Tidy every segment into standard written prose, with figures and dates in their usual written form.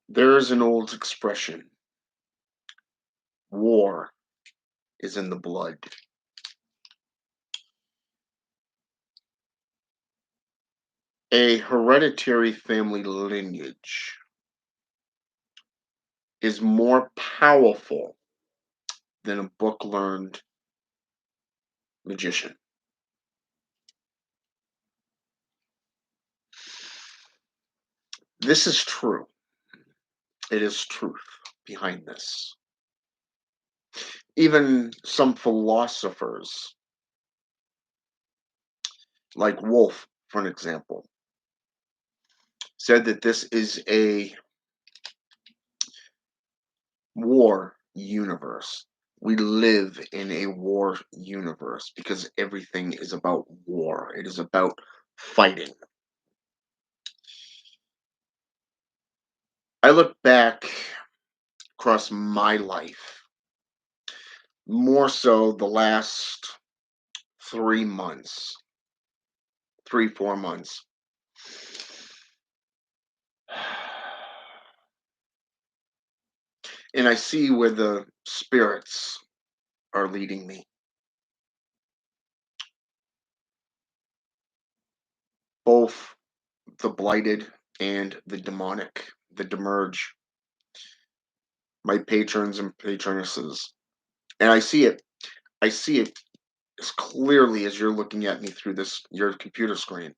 There is an old expression: war is in the blood. A hereditary family lineage is more powerful than a book learned magician. This is true. It is truth behind this. Even some philosophers, like Wolf, for an example, said that this is a war universe. We live in a war universe because everything is about war. It is about fighting. I look back across my life, more so the last 3 months, 3, 4 months. And I see where the spirits are leading me. Both the blighted and the demonic, the demerge, my patrons and patronesses. And I see it as clearly as you're looking at me through this your computer screen.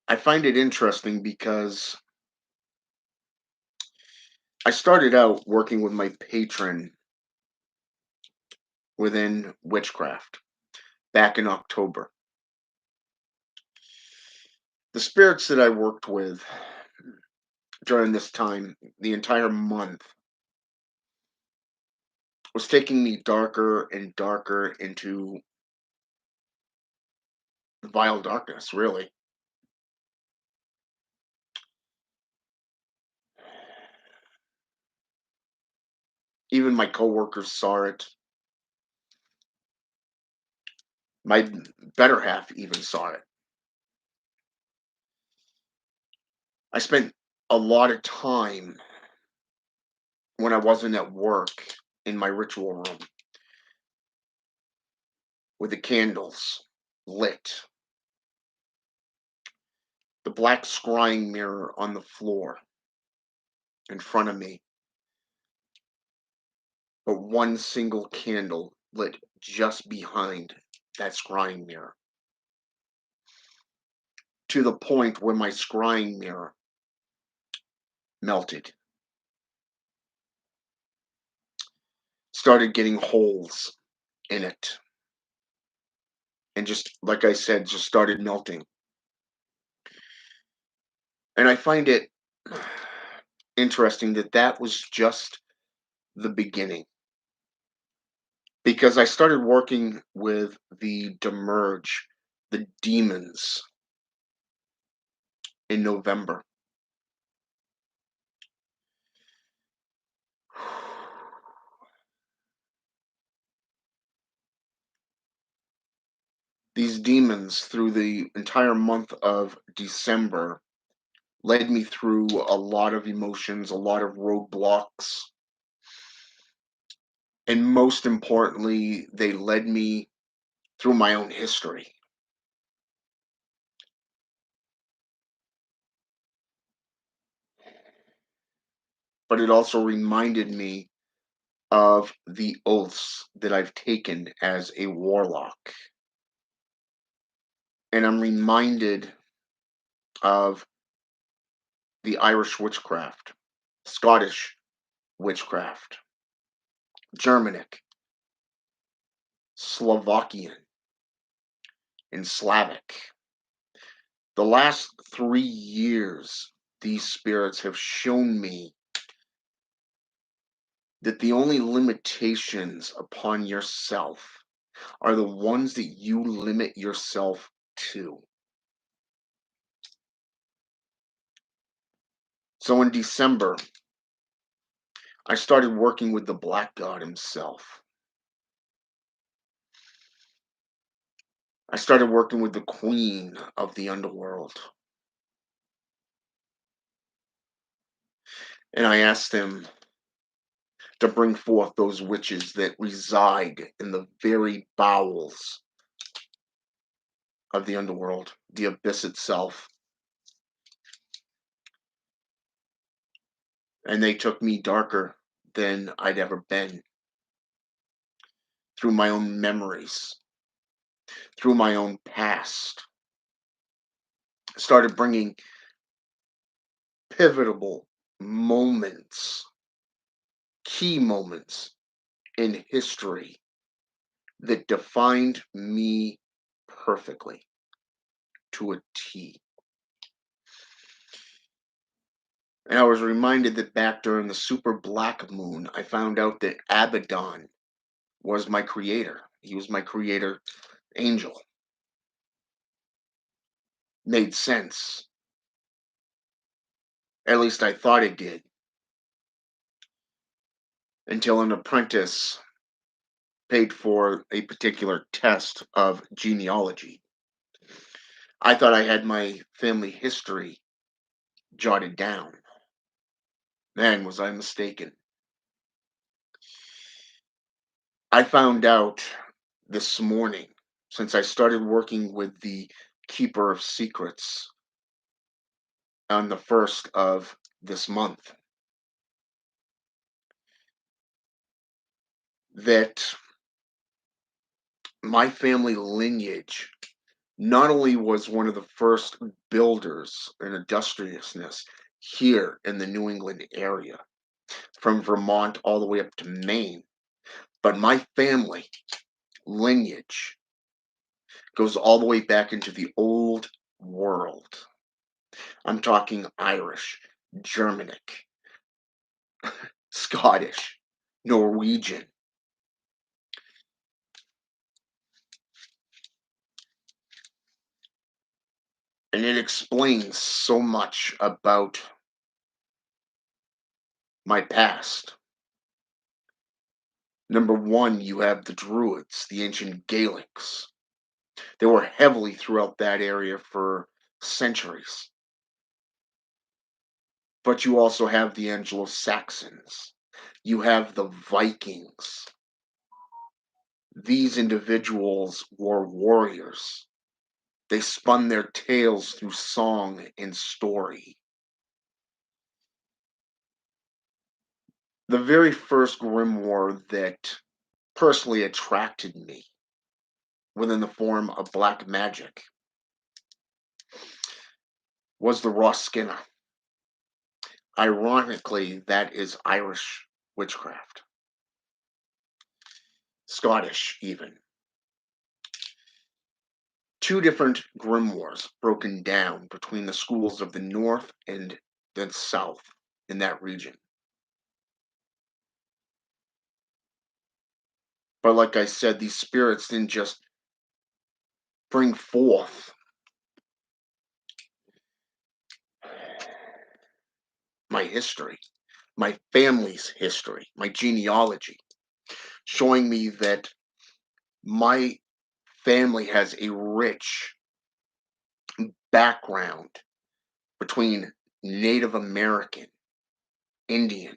I find it interesting because I started out working with my patron within witchcraft back in October. The spirits that I worked with during this time, the entire month, was taking me darker and darker into vile darkness, really. Even my coworkers saw it. My better half even saw it. I spent a lot of time when I wasn't at work in my ritual room with the candles lit, the black scrying mirror on the floor in front of me, but one single candle lit just behind that scrying mirror, to the point where my scrying mirror melted, started getting holes in it, and just like I said, just started melting. And I find it interesting that that was just the beginning, because I started working with the Demerge, the demons, in November. These demons, through the entire month of December, led me through a lot of emotions, a lot of roadblocks, and most importantly, they led me through my own history. But it also reminded me of the oaths that I've taken as a warlock. And I'm reminded of the Irish witchcraft, Scottish witchcraft, Germanic, Slovakian, and Slavic. The last 3 years, these spirits have shown me that the only limitations upon yourself are the ones that you limit yourself to. So in December, I started working with the Black God himself. I started working with the Queen of the Underworld. And I asked them to bring forth those witches that reside in the very bowels of the underworld, the abyss itself. And they took me darker than I'd ever been, through my own memories, through my own past. Started bringing pivotal moments, key moments in history that defined me perfectly to a T. And I was reminded that back during the super black moon, I found out that Abaddon was my creator. He was my creator angel. Made sense. At least I thought it did. Until an apprentice paid for a particular test of genealogy. I thought I had my family history jotted down. Man, was I mistaken. I found out this morning, since I started working with the Keeper of Secrets on the 1st of this month, that my family lineage not only was one of the first builders and industriousness here in the New England area, from Vermont all the way up to Maine, but my family lineage goes all the way back into the old world. I'm talking Irish, Germanic, Scottish, Norwegian. And it explains so much about my past. Number one, you have the Druids, the ancient Gaelics. They were heavily throughout that area for centuries. But you also have the Anglo-Saxons. You have the Vikings. These individuals were warriors. They spun their tales through song and story. The very first grimoire that personally attracted me within the form of black magic was the Raw Skinner. Ironically, that is Irish witchcraft, Scottish even. Two different grimoires broken down between the schools of the North and the South in that region. But like I said, these spirits didn't just bring forth my history, my family's history, my genealogy, showing me that my family has a rich background between Native American, Indian,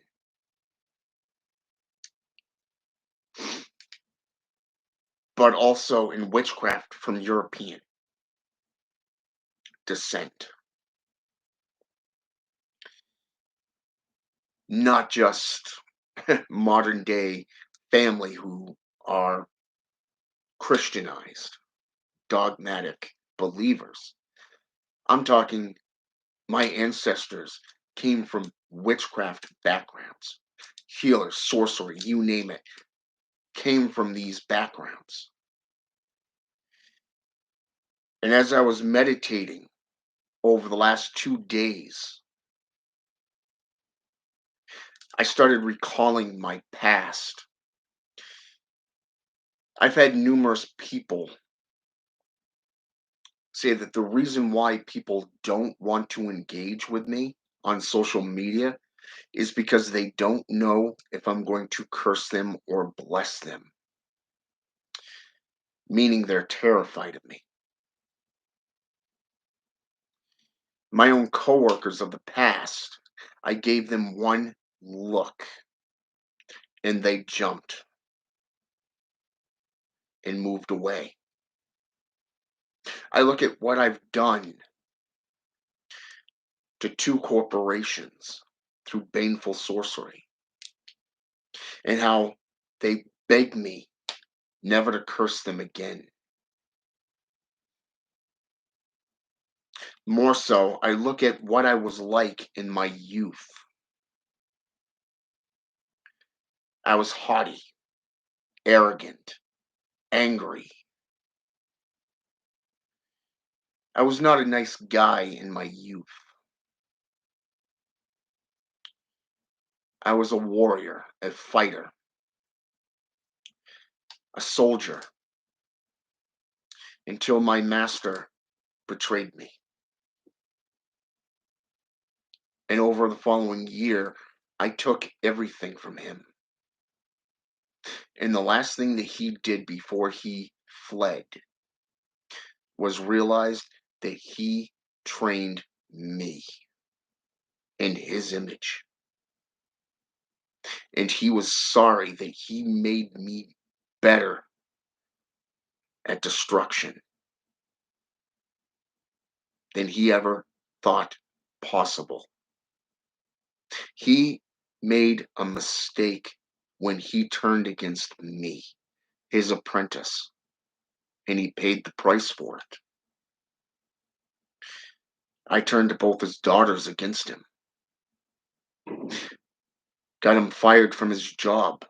but also in witchcraft from European descent. Not just modern day family who are Christianized, dogmatic believers. I'm talking my ancestors came from witchcraft backgrounds, healers, sorcery, you name it, came from these backgrounds. And as I was meditating over the last 2 days, I started recalling my past. I've had numerous people say that the reason why people don't want to engage with me on social media is because they don't know if I'm going to curse them or bless them, meaning they're terrified of me. My own coworkers of the past, I gave them one look and they jumped and moved away. I look at what I've done to two corporations through baneful sorcery and how they beg me never to curse them again. More so, I look at what I was like in my youth. I was haughty, arrogant, angry. I was not a nice guy in my youth. I was a warrior, a fighter, a soldier, until my master betrayed me. And over the following year, I took everything from him. And the last thing that he did before he fled was realize that he trained me in his image. And he was sorry that he made me better at destruction than he ever thought possible. He made a mistake when he turned against me, his apprentice, and he paid the price for it. I turned both his daughters against him, got him fired from his job,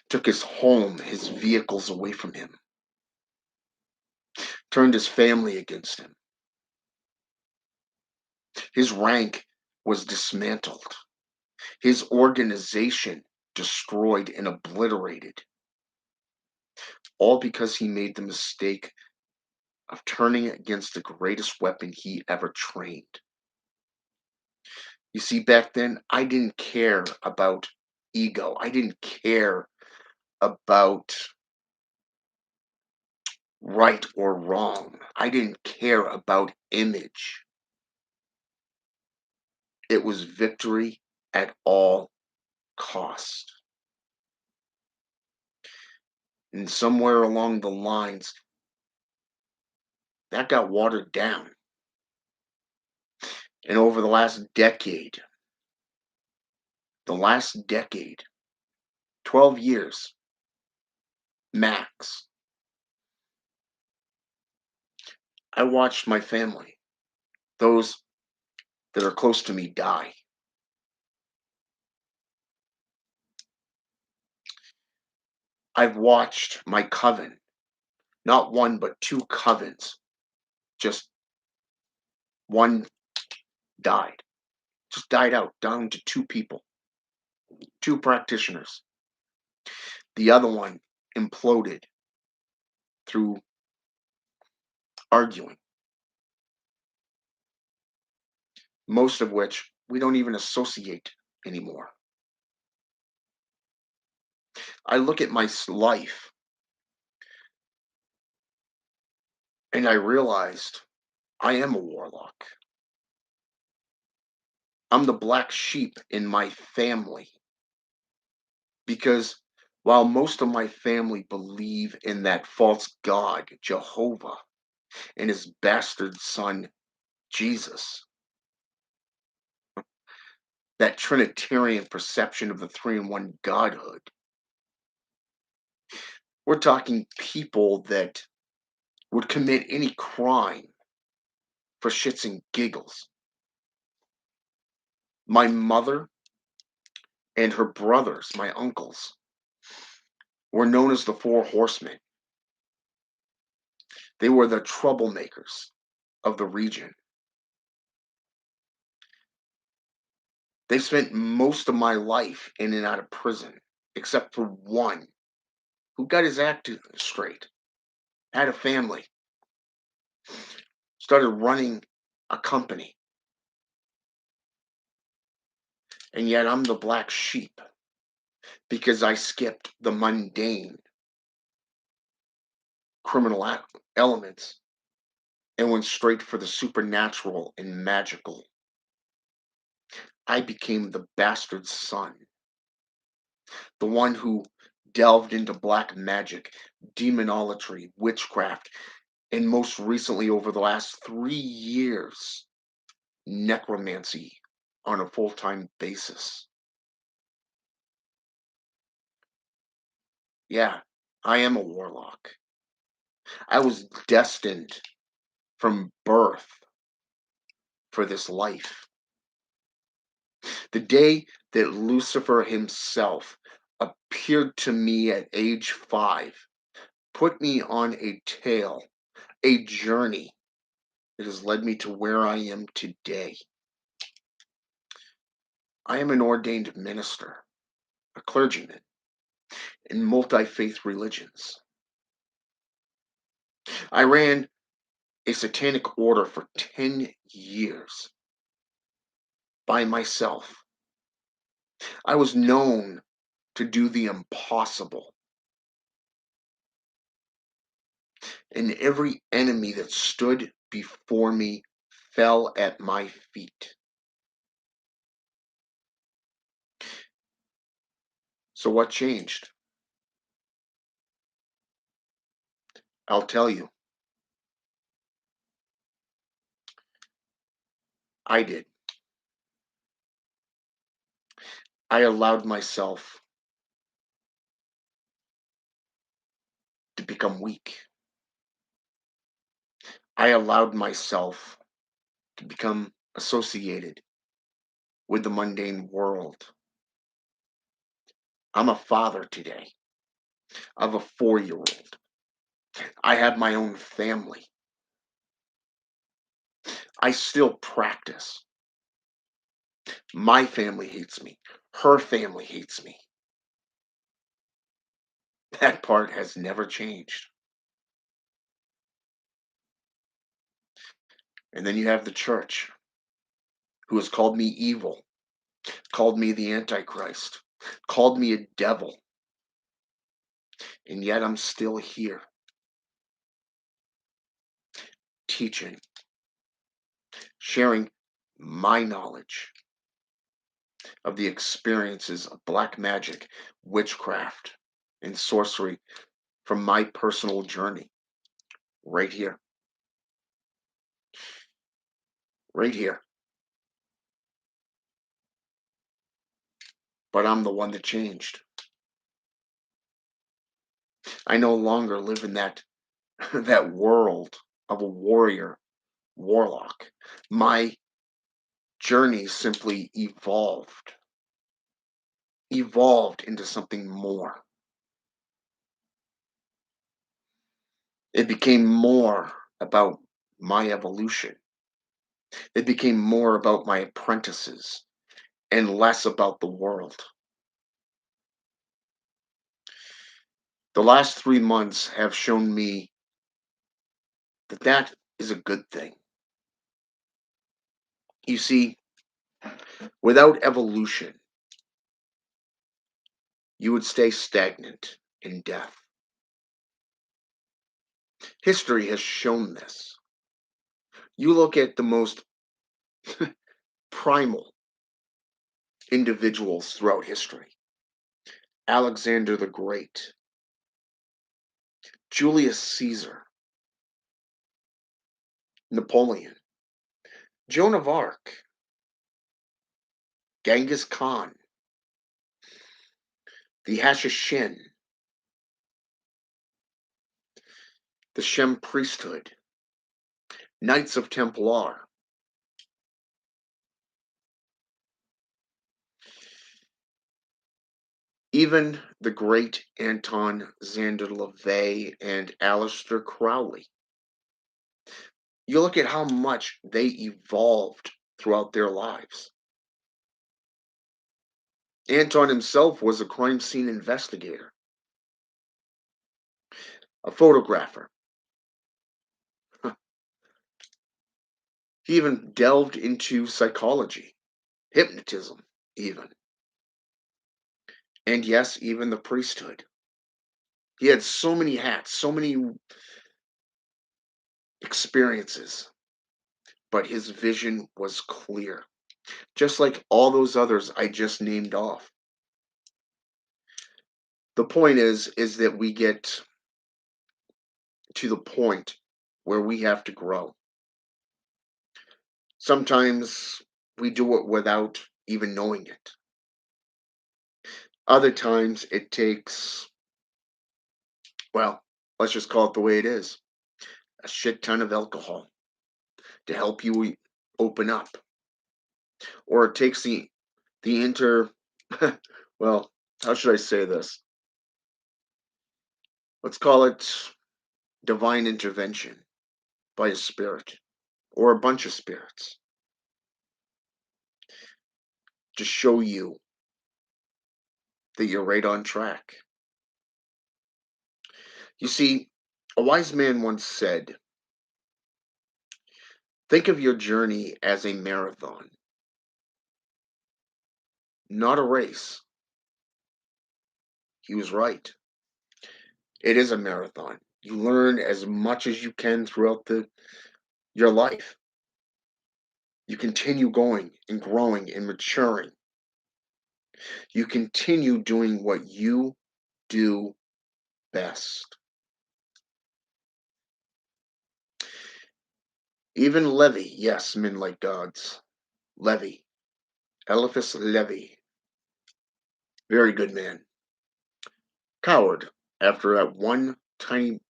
took his home, his vehicles away from him, turned his family against him. His rank was dismantled, his organization destroyed and obliterated, all because he made the mistake of turning against the greatest weapon he ever trained. You see, back then, I didn't care about ego. I didn't care about right or wrong. I didn't care about image. It was victory at all cost. And somewhere along the lines, that got watered down. And over the last decade, 12 years max, I watched my family, those that are close to me, die. I've watched my coven, not one, but two covens, just one died, just died out, down to two people, two practitioners. The other one imploded through arguing, most of which we don't even associate anymore. I look at my life and I realized I am a warlock. I'm the black sheep in my family because while most of my family believe in that false god, Jehovah, and his bastard son, Jesus, that Trinitarian perception of the three in one godhood, we're talking people that would commit any crime for shits and giggles. My mother and her brothers, my uncles, were known as the Four Horsemen. They were the troublemakers of the region. They spent most of my life in and out of prison, except for one who got his act straight, had a family, started running a company. And yet I'm the black sheep because I skipped the mundane criminal elements and went straight for the supernatural and magical. I became the bastard son, the one who delved into black magic, demonolatry, witchcraft, and most recently, over the last 3 years, necromancy on a full time basis. Yeah, I am a warlock. I was destined from birth for this life. The day that Lucifer himself appeared to me at age 5 put me on a tale, a journey that has led me to where I am today. I am an ordained minister, a clergyman in multi faith religions. I ran a satanic order for 10 years by myself. I was known to do the impossible, and every enemy that stood before me fell at my feet. So, what changed? I'll tell you, I did. I allowed myself to become weak. I allowed myself to become associated with the mundane world. I'm a father today of a 4-year old. I have my own family. I still practice. My family hates me. Her family hates me. That part has never changed. And then you have the church, who has called me evil, called me the Antichrist, called me a devil, and yet I'm still here teaching, sharing my knowledge of the experiences of black magic, witchcraft, and sorcery from my personal journey right here, right here. But I'm the one that changed. I no longer live in that that world of a warrior warlock. My journey simply evolved into something more. It became more about my evolution. It became more about my apprentices and less about the world. The last 3 months have shown me that that is a good thing. You see, without evolution, you would stay stagnant in death. History has shown this. You look at the most primal individuals throughout history: Alexander the Great, Julius Caesar, Napoleon, Joan of Arc, Genghis Khan, the Hashishin, the Shem priesthood, Knights of Templar, even the great Anton Xander LaVey and Aleister Crowley. You look at how much they evolved throughout their lives. Anton himself was a crime scene investigator, a photographer. He even delved into psychology, hypnotism, even. And yes, even the priesthood. He had so many hats, so many experiences, but his vision was clear. just like all those others I just named off. The point is that we get to the point where we have to grow. Sometimes we do it without even knowing it. Other times it takes, well, let's just call it the way it is, a shit ton of alcohol to help you open up. Or it takes the inter well, how should I say this? Let's call it divine intervention by a spirit or a bunch of spirits to show you that you're right on track. You see, a wise man once said, think of your journey as a marathon, not a race. He was right. It is a marathon. You learn as much as you can throughout your life. You continue going and growing and maturing. You continue doing what you do best. Even Levi, yes, men like gods. Levi, Eliphas Levi, very good man. Coward after that one tiny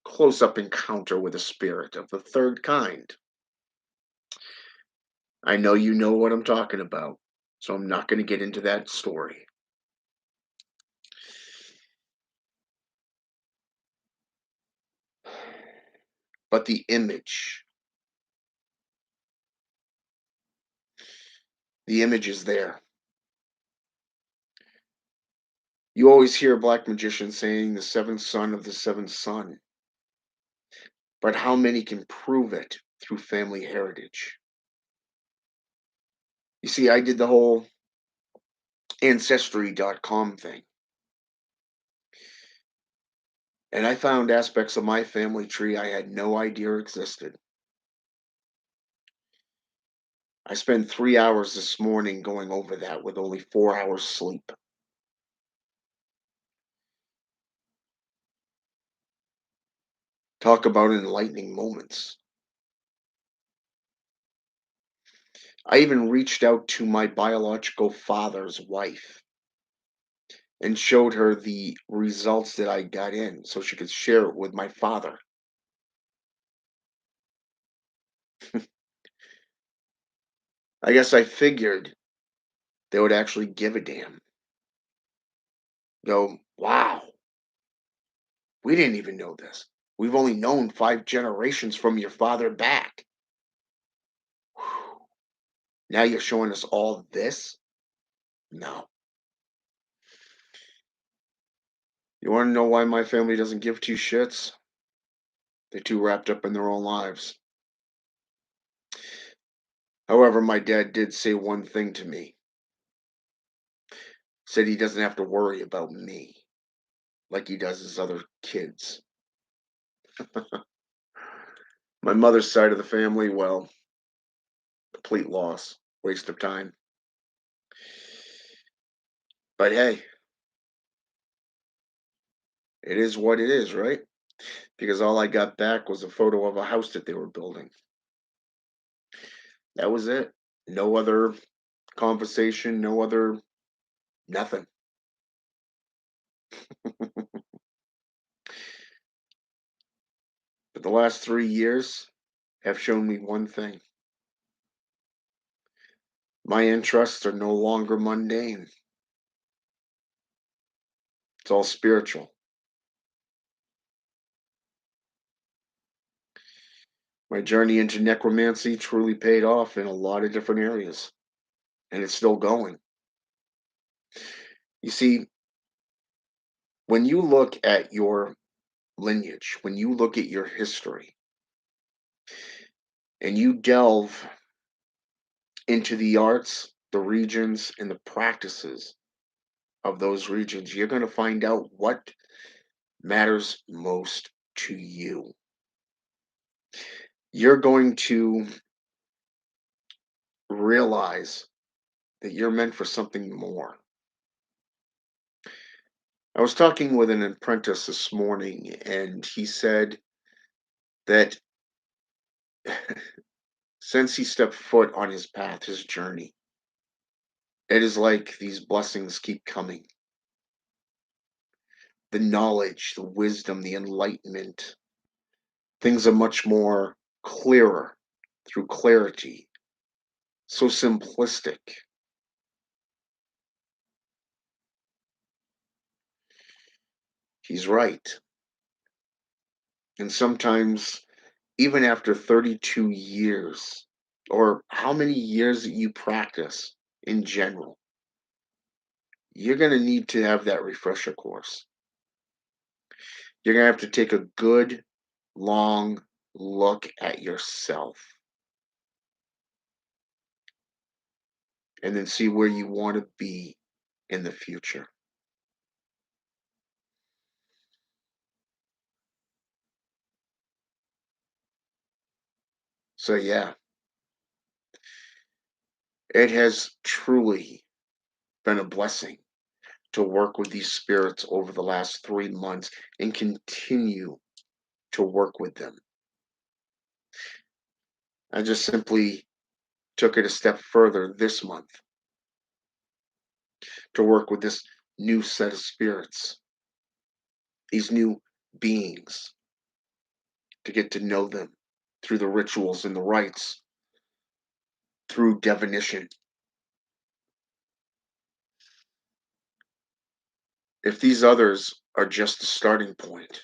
close up encounter with a spirit of the third kind. I know you know what I'm talking about, so I'm not going to get into that story. But the image is there. You always hear a black magician saying the seventh son of the seventh son, but how many can prove it through family heritage? You see, I did the whole ancestry.com thing, and I found aspects of my family tree I had no idea existed. I spent 3 hours this morning going over that with only 4 hours sleep. Talk about enlightening moments. I even reached out to my biological father's wife and showed her the results that I got in so she could share it with my father. I guess I figured they would actually give a damn. Go, wow, we didn't even know this. We've only known 5 generations from your father back. Whew. Now you're showing us all this? No. You want to know why my family doesn't give two shits? They're too wrapped up in their own lives. However, my dad did say one thing to me. Said he doesn't have to worry about me like he does his other kids. My mother's side of the family, well, complete loss, waste of time. But hey, it is what it is, right? Because all I got back was a photo of a house that they were building. That was it. No other conversation, no other nothing. But the last 3 years have shown me one thing. My interests are no longer mundane. It's all spiritual. My journey into necromancy truly paid off in a lot of different areas, and it's still going. You see, when you look at your lineage, when you look at your history, and you delve into the arts, the regions, and the practices of those regions, you're going to find out what matters most to you. You're going to realize that you're meant for something more. I was talking with an apprentice this morning, and he said that since he stepped foot on his path, his journey, it is like these blessings keep coming. The knowledge, the wisdom, the enlightenment, things are much more clearer through clarity, so simplistic. He's right. And sometimes, even after 32 years, or how many years that you practice in general, you're going to need to have that refresher course. You're going to have to take a good, long look at yourself and then see where you want to be in the future. So, yeah, it has truly been a blessing to work with these spirits over the last 3 months and continue to work with them. I just simply took it a step further this month to work with this new set of spirits, these new beings, to get to know them through the rituals and the rites, through divination. If these others are just a starting point,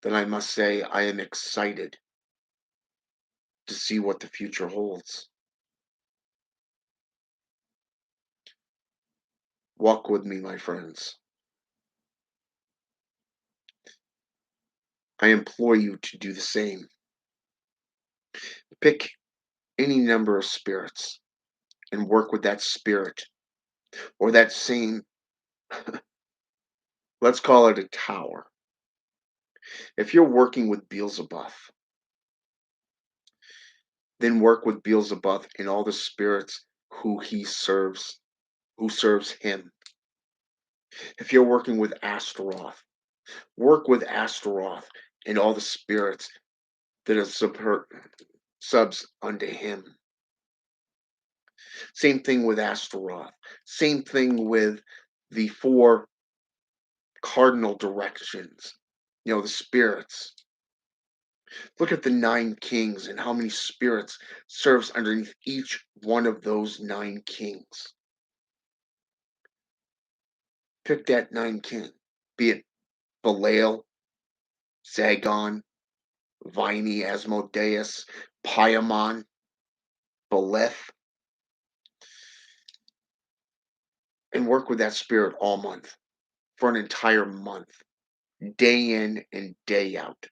then I must say I am excited to see what the future holds. Walk with me, my friends. I implore you to do the same. Pick any number of spirits and work with that spirit or that same, let's call it a tower. If you're working with Beelzebub, then work with Beelzebub and all the spirits who he serves, who serves him. If you're working with Astaroth, work with Astaroth and all the spirits that are subs unto him. Same thing with Astaroth. Same thing with the four cardinal directions, the spirits. Look at the nine kings and how many spirits serves underneath each one of those nine kings. Pick that nine king, be it Belial, Zagon, Vini, Asmodeus, Paimon, Belith, and work with that spirit all month for an entire month, day in and day out,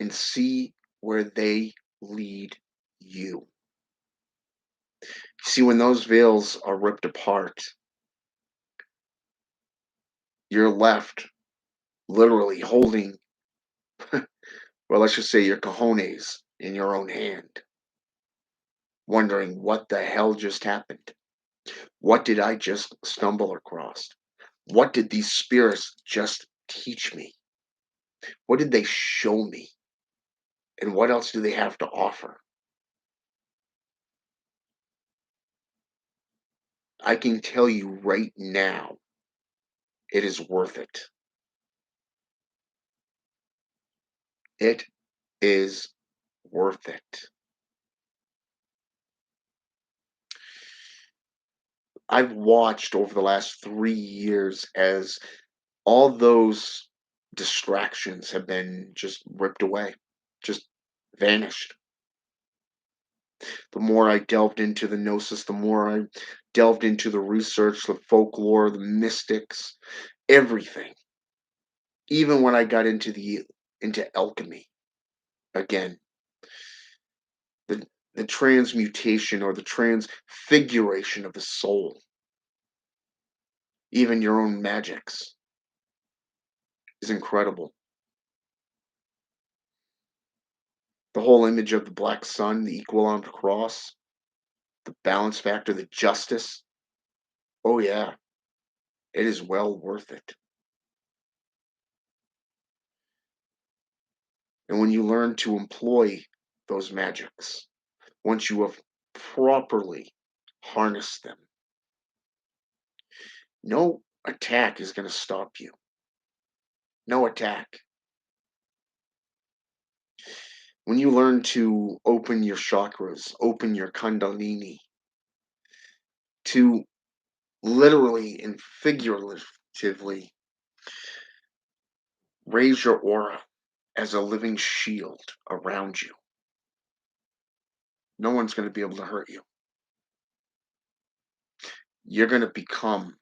and see where they lead you. See, when those veils are ripped apart, you're left literally holding, well, let's just say your cojones in your own hand, wondering what the hell just happened. What did I just stumble across? What did these spirits just teach me? What did they show me? And what else do they have to offer? I can tell you right now, it is worth it. It is worth it. I've watched over the last 3 years as all those distractions have been just ripped away, just vanished. The more I delved into the gnosis, the more I delved into the research, the folklore, the mystics, everything. Even when I got into alchemy again, the the transmutation or the transfiguration of the soul, even your own magics, is incredible. The whole image of the black sun, the equal armed cross, the balance factor, the justice. Oh, yeah, it is well worth it. And when you learn to employ those magics, once you have properly harnessed them, no attack is going to stop you. No attack. When you learn to open your chakras, open your kundalini, to literally and figuratively raise your aura as a living shield around you, no one's going to be able to hurt you. You're going to become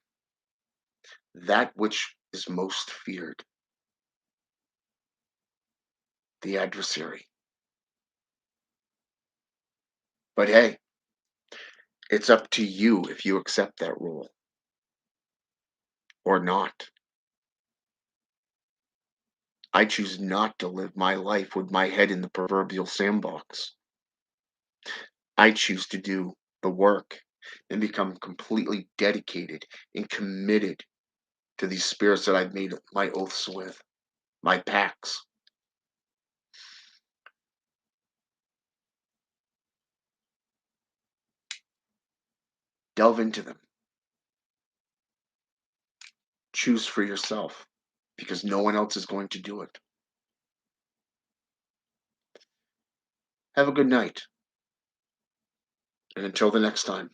that which is most feared, the adversary. But hey, it's up to you if you accept that role or not. I choose not to live my life with my head in the proverbial sandbox. I choose to do the work and become completely dedicated and committed to these spirits that I've made my oaths with, my pacts. Delve into them. Choose for yourself because no one else is going to do it. Have a good night. And until the next time.